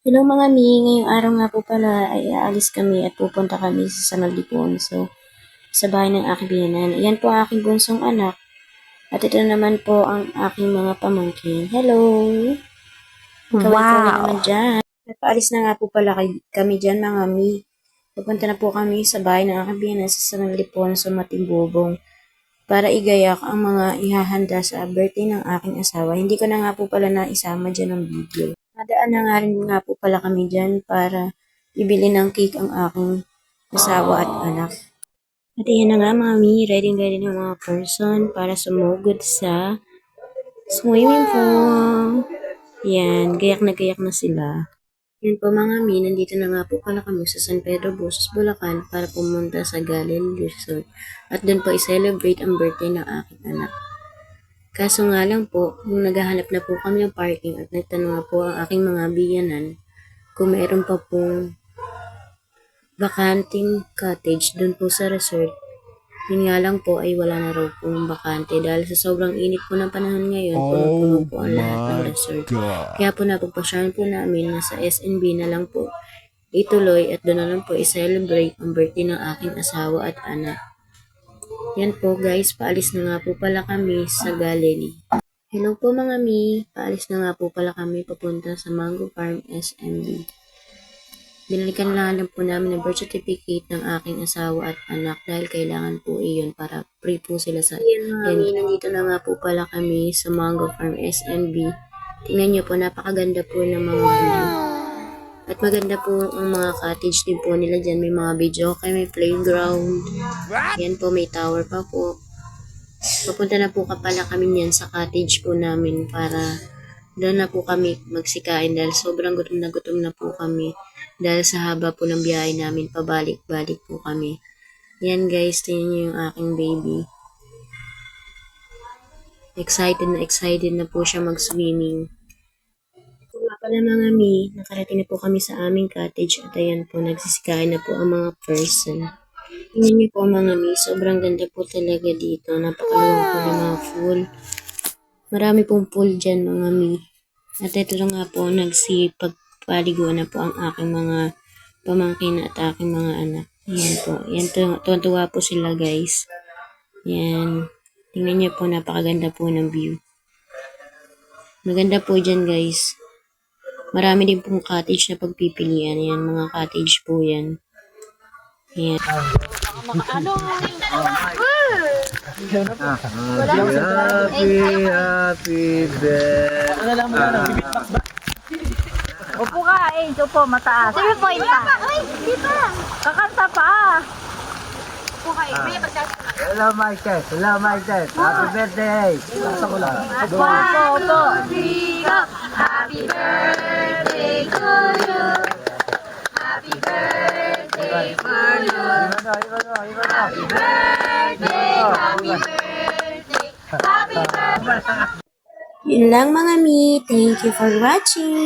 Hello mga mi, ngayong araw nga po pala ay aalis kami at pupunta kami sa San Ildefonso sa bahay ng aking biyanan. Ayan po ang aking bunsong anak at ito naman po ang aking mga pamangkin. Hello! Kaway-kaway naman dyan. Napaalis na nga po pala kami dyan mga mi. Pupunta na po kami sa bahay ng aking biyanan sa San Ildefonso, Matimbubong para igayak ang mga ihahanda sa birthday ng aking asawa. Hindi ko na nga po pala naisama dyan ang video. Nadaan na nga rin nga po pala kami dyan para ibili ng cake ang aking asawa at anak. At ayan na nga mami, ready na mga person para sumugod sa swimming pool. Yan, gayak na sila. Yan po mga mi, nandito na nga po pala kami sa San Pedro Bosas, Bulacan para pumunta sa Galen Resort. At doon po i-celebrate ang birthday ng aking anak. Kaso nga lang po, nung naghahanap na po kami ng parking at nagtanong nga po ang aking mga biyanan kung mayroon pa pong bakanting cottage doon po sa resort. Yun nga lang po ay wala na raw pong bakante dahil sa sobrang init po ng panahon ngayon, puno-puno po ang lahat ng resort. Kaya po napagpasyahan po namin na sa SNB na lang po ituloy at doon na lang po i-celebrate ang birthday ng aking asawa at anak. Yan po guys, paalis na nga po pala kami sa gallery. Hello po mga mi, paalis na nga po pala kami papunta sa Mango Farm SMB. Binalikan lang po namin ang birth certificate ng aking asawa at anak dahil kailangan po iyon para free po sila sa yan. Nandito na nga po pala kami sa Mango Farm SMB. Tingnan nyo po, napakaganda po ng mga view. At maganda po ang mga cottage din po nila dyan. May mga video kay may playground. Yan po, may tower pa po. Papunta na po pala kami niyan sa cottage po namin para doon na po kami magsikain dahil sobrang gutom na po kami. Dahil sa haba po ng biyahe namin, pabalik-balik po kami. Yan guys, tingnan nyo yung aking baby. Excited na po siya mag-swimming. Nga pala mga mi, nakarating na po kami sa aming cottage at ayan po, nagsisikain na po ang mga person. Tingnan niyo po mga mi, sobrang ganda po talaga dito. Napakaluwang po ng mga pool. Marami pong pool dyan mga mi. At ito nga po, nagsipagpaliguan na po ang aking mga pamangkin at aking mga anak. Ayan po, yan tuwa po sila guys. Yan, tingnan niyo po, napakaganda po ng view. Maganda po dyan guys. Marami din pong cottage na pagpipilian. Yan, mga cottage po yan. Yan. Happy birthday. Upo ka, upo, mataas. 0 point pa. Uy, di pa. Kakanta pa. Upo ka, may pagkasa. Hello, Michael. Happy birthday. Upo. Happy birthday to you. Happy birthday for you. Happy birthday, happy birthday, happy birthday. Yun lang mga mi. Thank you for watching.